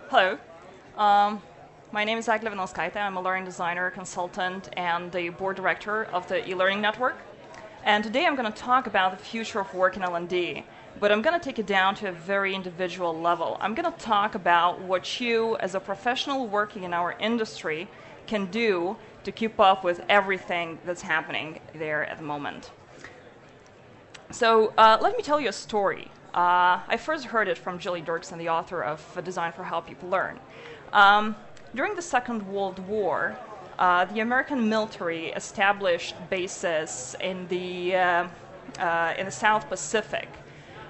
Hello. Um, my name is Egle Vinauskaite. I'm a learning designer, consultant, and the board director of the eLearning network. And today I'm going to talk about the future of work in L&D, but I'm going to take it down to a very individual level. I'm going to talk about what you, as a professional working in our industry, can do to keep up with everything that's happening there at the moment. So let me tell you a story. I first heard it from Julie Dirksen, the author of Design for How People Learn. During the Second World War, the American military established bases in the South Pacific,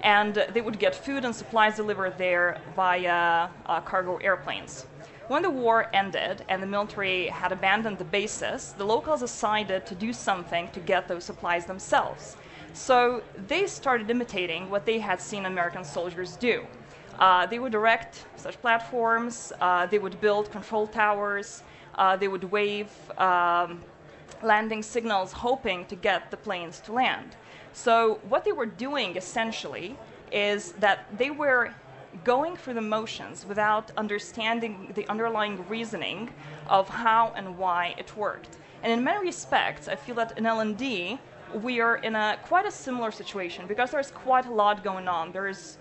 and they would get food and supplies delivered there via cargo airplanes. When the war ended and the military had abandoned the bases, the locals decided to do something to get those supplies themselves. So they started imitating what they had seen American soldiers do. They would erect such platforms, they would build control towers, they would wave landing signals hoping to get the planes to land. So what they were doing essentially is that they were going through the motions without understanding the underlying reasoning of how and why it worked. And in many respects, I feel that in L&D, we are in quite a similar situation because there's quite a lot going on. There is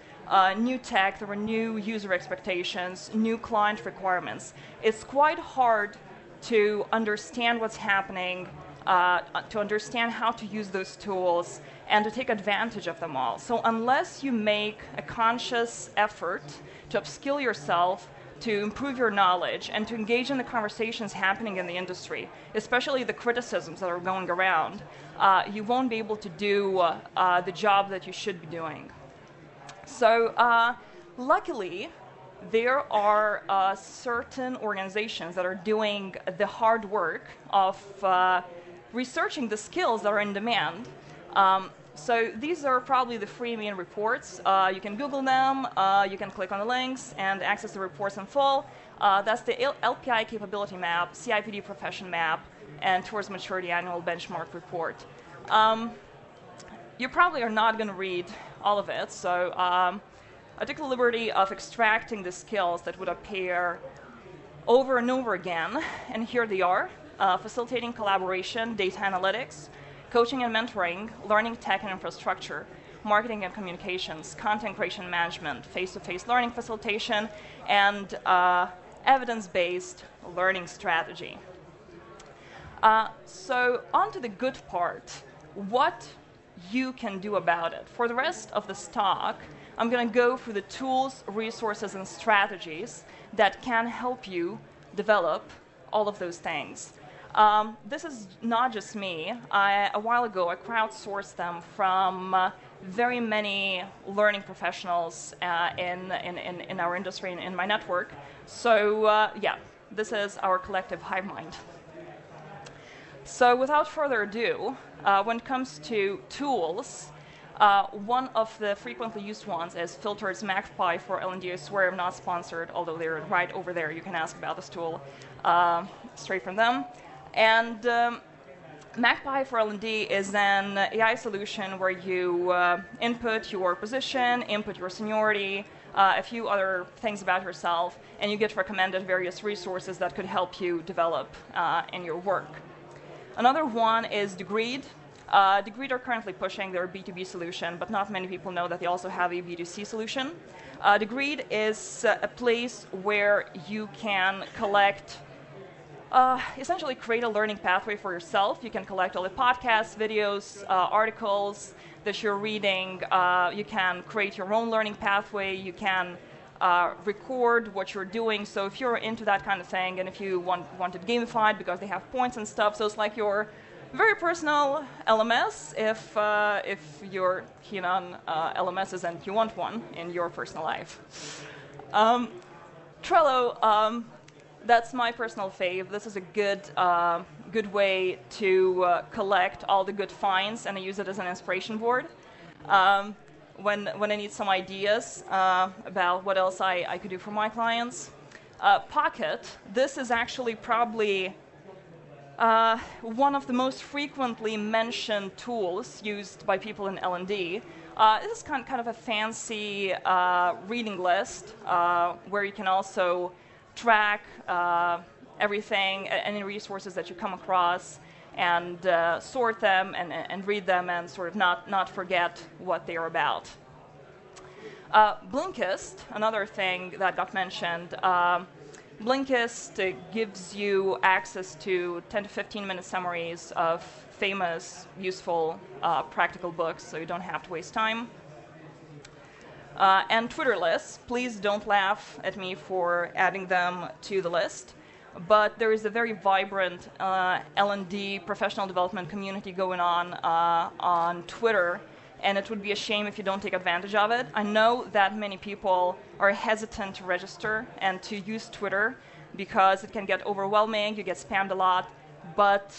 new tech, there are new user expectations, new client requirements. It's quite hard to understand what's happening, to understand how to use those tools, and to take advantage of them all. So unless you make a conscious effort to upskill yourself, to improve your knowledge, and to engage in the conversations happening in the industry, especially the criticisms that are going around, you won't be able to do the job that you should be doing. So luckily, there are certain organizations that are doing the hard work of researching the skills that are in demand. So these are probably the free main reports. You can Google them, you can click on the links and access the reports in full. That's the LPI Capability Map, CIPD Profession Map, and Towards Maturity Annual Benchmark Report. You probably are not going to read all of it, so I took the liberty of extracting the skills that would appear over and over again, and here they are: facilitating collaboration, data analytics, coaching and mentoring, learning tech and infrastructure, marketing and communications, content creation management, face-to-face learning facilitation, and evidence-based learning strategy. So on to the good part, what you can do about it. For the rest of this talk, I'm going to go through the tools, resources, and strategies that can help you develop all of those things. This is not just me. A while ago, I crowdsourced them from very many learning professionals in our industry and in my network. So yeah, this is our collective hive mind. So without further ado, when it comes to tools, one of the frequently used ones is Filter's MacPy for L&D. I swear I'm not sponsored, although they're right over there. You can ask about this tool straight from them. And MacPy for L&D is an AI solution where you input your position, input your seniority, a few other things about yourself, and you get recommended various resources that could help you develop in your work. Another one is Degreed. Degreed are currently pushing their B2B solution, but not many people know that they also have a B2C solution. Degreed is a place where you can collect, essentially create a learning pathway for yourself. You can collect all the podcasts, videos, articles that you're reading. You can create your own learning pathway. You can record what you're doing. So if you're into that kind of thing, and if you want it gamified because they have points and stuff, so it's like your very personal LMS if you're keen on LMSs and you want one in your personal life. Trello, that's my personal fave. This is a good way to collect all the good finds, and I use it as an inspiration board. When I need some ideas about what else I could do for my clients. Pocket, this is actually probably one of the most frequently mentioned tools used by people in L&D. This is kind of a fancy reading list where you can also track everything, any resources that you come across, and sort them and read them and sort of not forget what they are about. Blinkist, another thing that got mentioned. Blinkist gives you access to 10 to 15-minute summaries of famous, useful, practical books, so you don't have to waste time. And Twitter lists. Please don't laugh at me for adding them to the list, but there is a very vibrant L&D professional development community going on Twitter, and it would be a shame if you don't take advantage of it. I know that many people are hesitant to register and to use Twitter because it can get overwhelming, you get spammed a lot, but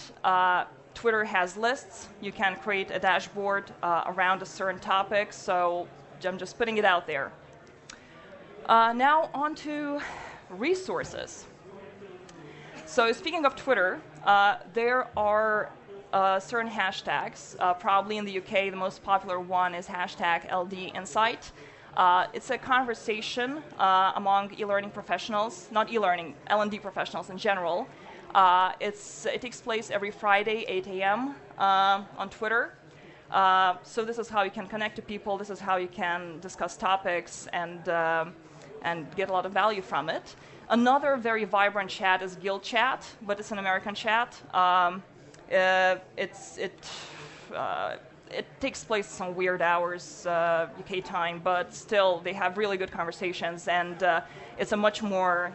Twitter has lists. You can create a dashboard around a certain topic, so I'm just putting it out there. Now on to resources. So speaking of Twitter, there are certain hashtags. Probably in the UK, the most popular one is hashtag LDInsight. It's a conversation among e-learning professionals, not e-learning, L&D professionals in general. It takes place every Friday, 8 a.m. On Twitter. So this is how you can connect to people. This is how you can discuss topics and get a lot of value from it. Another very vibrant chat is Guild Chat, but it's an American chat. It takes place some weird hours UK time, but still they have really good conversations, and it's a much more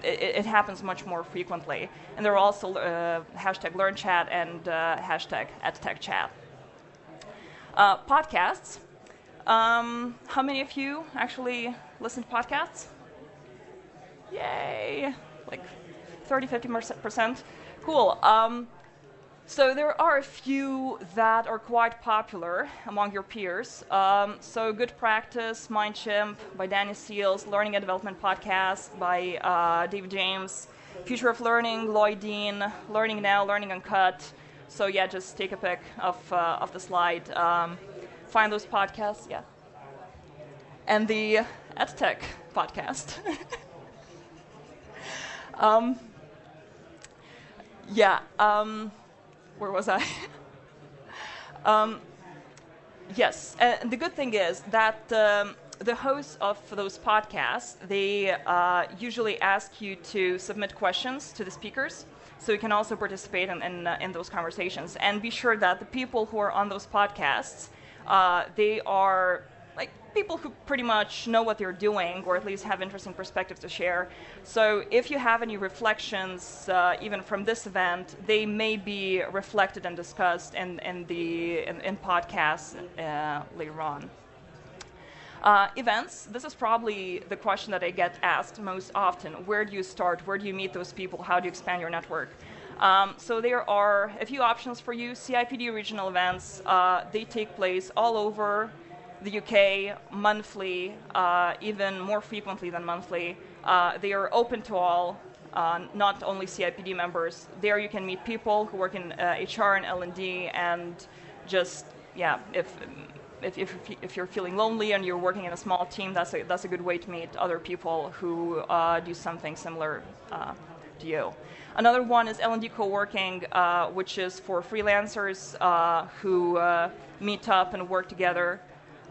it happens much more frequently. And there are also hashtag LearnChat and hashtag EdTechChat. Podcasts. How many of you actually listen to podcasts? Yay! Like 30-50%. Cool. So there are a few that are quite popular among your peers. So Good Practice, MindChimp by Danny Seals, Learning and Development Podcast by David James, Future of Learning, Lloyd Dean, Learning Now, Learning Uncut. So yeah, just take a pic of the slide. Find those podcasts, yeah. And the EdTech podcast. Where was I? Yes, and the good thing is that the hosts of those podcasts, they usually ask you to submit questions to the speakers, so you can also participate in those conversations. And be sure that the people who are on those podcasts, they are like people who pretty much know what they're doing, or at least have interesting perspectives to share. So if you have any reflections, even from this event, they may be reflected and discussed in podcasts later on. Events. This is probably the question that I get asked most often. Where do you start? Where do you meet those people? How do you expand your network? So there are a few options for you. CIPD regional events, they take place all over the UK monthly, even more frequently than monthly. They are open to all, not only CIPD members. There you can meet people who work in HR and L&D, and just, yeah, if you're feeling lonely and you're working in a small team, that's a good way to meet other people who do something similar to you. Another one is L&D co-working, which is for freelancers who meet up and work together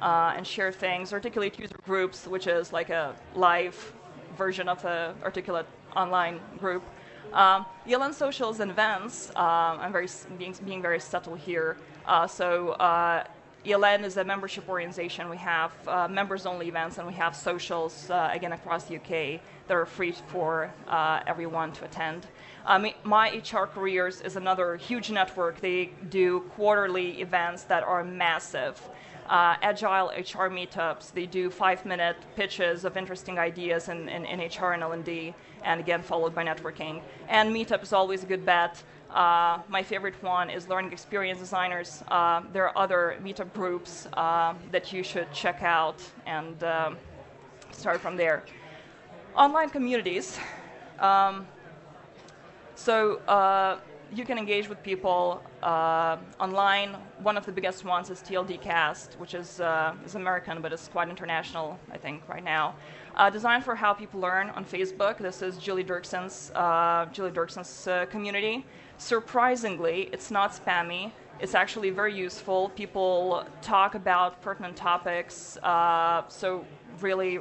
and share things. Articulate user groups, which is like a live version of the Articulate online group. ELN socials and events. I'm being very subtle here. ELN is a membership organization. We have members-only events, and we have socials, again, across the UK that are free for everyone to attend. My HR Careers is another huge network. They do quarterly events that are massive. Agile HR meetups. They do 5-minute pitches of interesting ideas in HR and L&D, and again, followed by networking. And meetup is always a good bet. My favorite one is Learning Experience Designers. There are other meetup groups that you should check out and start from there. Online communities. you can engage with people online. One of the biggest ones is TLDcast, which is American, but it's quite international, I think, right now. Designed for how people learn on Facebook. This is Julie Dirkson's community. Surprisingly, it's not spammy. It's actually very useful. People talk about pertinent topics, so really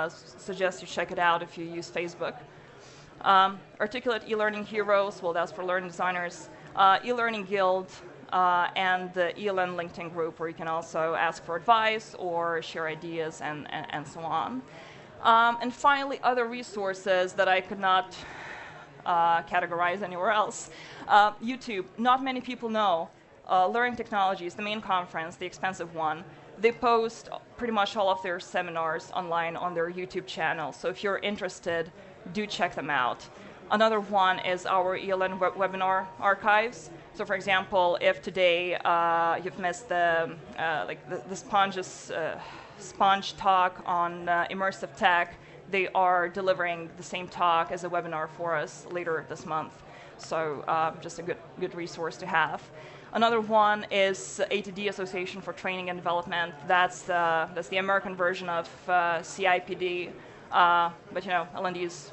suggest you check it out if you use Facebook. Articulate eLearning Heroes, well, that's for learning designers. eLearning Guild, and the eLearn LinkedIn group, where you can also ask for advice or share ideas and so on. And finally, other resources that I could not categorize anywhere else. YouTube, not many people know. Learning Technologies, the main conference, the expensive one, they post pretty much all of their seminars online on their YouTube channel. So if you're interested, do check them out. Another one is our eLearn webinar archives. So for example, if today you've missed the Sponge talk on immersive tech, they are delivering the same talk as a webinar for us later this month. So just a good resource to have. Another one is ATD, Association for Training and Development. That's the American version of CIPD, but LND is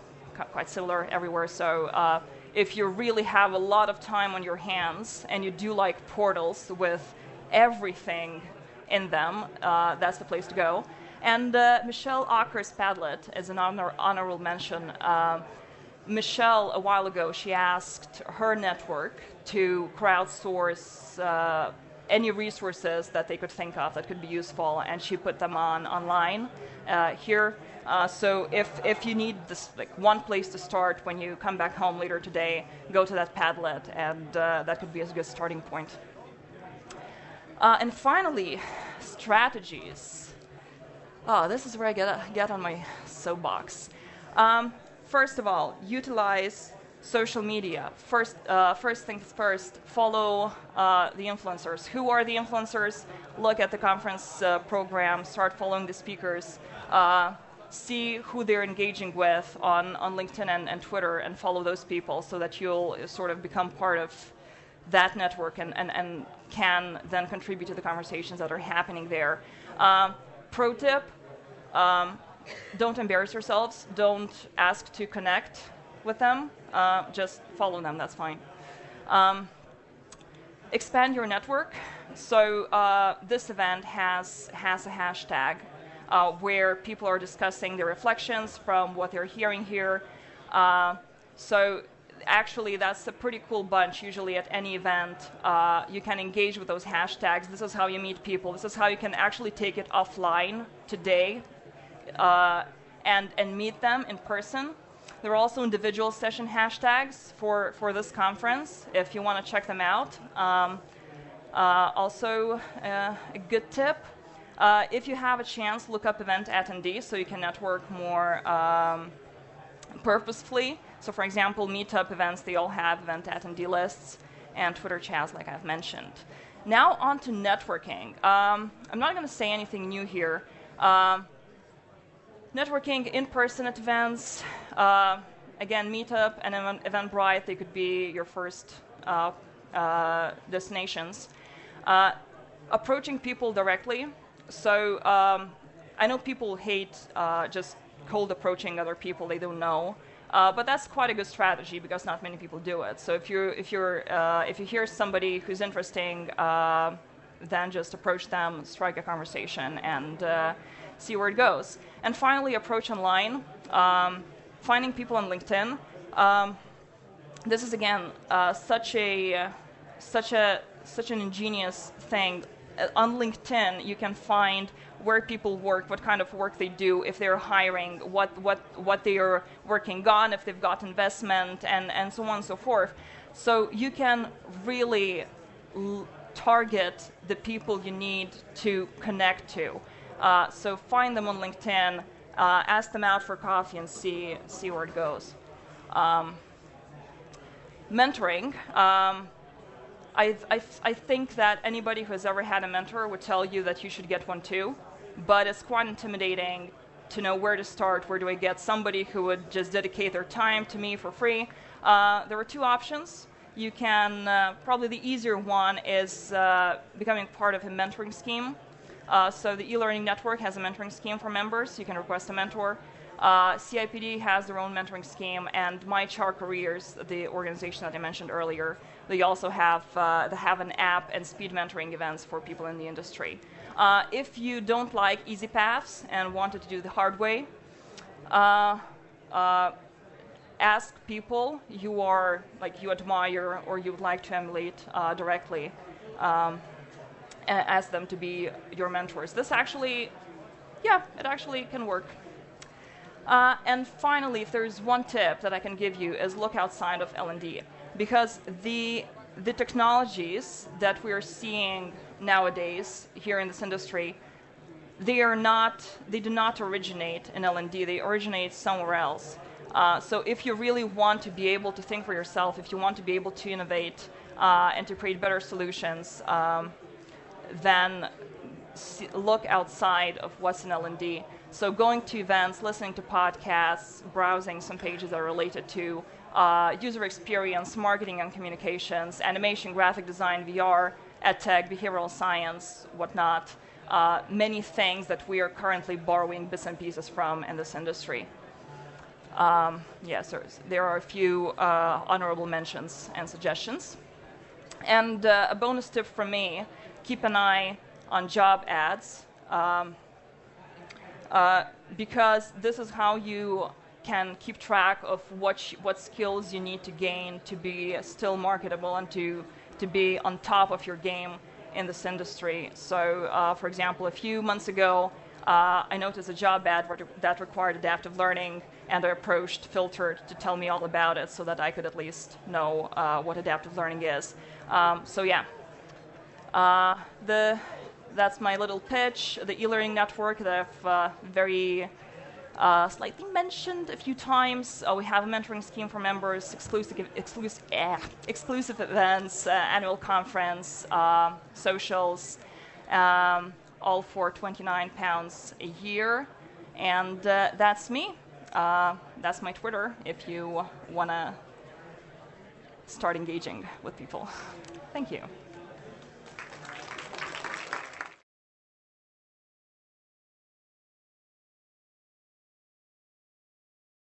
quite similar everywhere. So if you really have a lot of time on your hands and you do like portals with everything in them, that's the place to go. And Michelle Acker's Padlet is an honorable mention. Michelle, a while ago, she asked her network to crowdsource any resources that they could think of that could be useful, and she put them online here. So if you need this one place to start when you come back home later today, go to that Padlet, and that could be a good starting point. And finally, strategies. Oh, this is where I get on my soapbox. First of all, utilize social media. First things first, follow the influencers. Who are the influencers? Look at the conference program, start following the speakers, see who they're engaging with on LinkedIn and Twitter, and follow those people so that you'll sort of become part of that network and can then contribute to the conversations that are happening there. Pro tip, don't embarrass yourselves. Don't ask to connect with them. Just follow them, that's fine. Expand your network. So this event has a hashtag where people are discussing their reflections from what they're hearing here. So actually, that's a pretty cool bunch. Usually at any event, you can engage with those hashtags. This is how you meet people. This is how you can actually take it offline today and meet them in person. There are also individual session hashtags for this conference, if you want to check them out. Also, a good tip, if you have a chance, look up event attendees so you can network more purposefully. So for example, meetup events, they all have event attendee lists, and Twitter chats, like I've mentioned. Now on to networking. I'm not going to say anything new here. Networking in person at events, again, meetup and Eventbrite, they could be your first destinations. Approaching people directly. So I know people hate just cold approaching other people they don't know, but that's quite a good strategy because not many people do it. So if you hear somebody who's interesting, then just approach them, strike a conversation, and see where it goes. And finally, approach online. Finding people on LinkedIn. This is again such an ingenious thing. On LinkedIn, you can find where people work, what kind of work they do, if they're hiring, what they are working on, if they've got investment, and so on and so forth. So you can really target the people you need to connect to. So find them on LinkedIn, ask them out for coffee, and see where it goes. Mentoring. I think that anybody who has ever had a mentor would tell you that you should get one too, but it's quite intimidating to know where to start. Where do I get somebody who would just dedicate their time to me for free? There are two options. you can, probably the easier one is becoming part of a mentoring scheme. So the eLearning network has a mentoring scheme for members. You can request a mentor. CIPD has their own mentoring scheme, and My HR Careers, the organization that I mentioned earlier, they also have an app and speed mentoring events for people in the industry. If you don't like easy paths and wanted to do the hard way, ask people you admire or you would like to emulate directly. Ask them to be your mentors. This actually, it actually can work. And finally, if there's one tip that I can give you is look outside of L&D, because the technologies that we're seeing nowadays here in this industry, they do not originate in L&D. They originate somewhere else. So if you really want to be able to think for yourself, if you want to be able to innovate and to create better solutions, then look outside of what's in L&D. So going to events, listening to podcasts, browsing some pages that are related to user experience, marketing and communications, animation, graphic design, VR, edtech, behavioral science, whatnot. Many things that we are currently borrowing bits and pieces from in this industry. Yes, there are a few honorable mentions and suggestions. And a bonus tip from me, keep an eye on job ads, because this is how you can keep track of what skills you need to gain to be still marketable and to be on top of your game in this industry. So, for example, a few months ago, I noticed a job ad that required adaptive learning, and I approached Filtered to tell me all about it so that I could at least know what adaptive learning is. So yeah, that's my little pitch. The eLearning network that I've very slightly mentioned a few times. We have a mentoring scheme for members, exclusive events, annual conference, socials, all for £29 a year. And that's me. That's my Twitter if you want to start engaging with people. Thank you.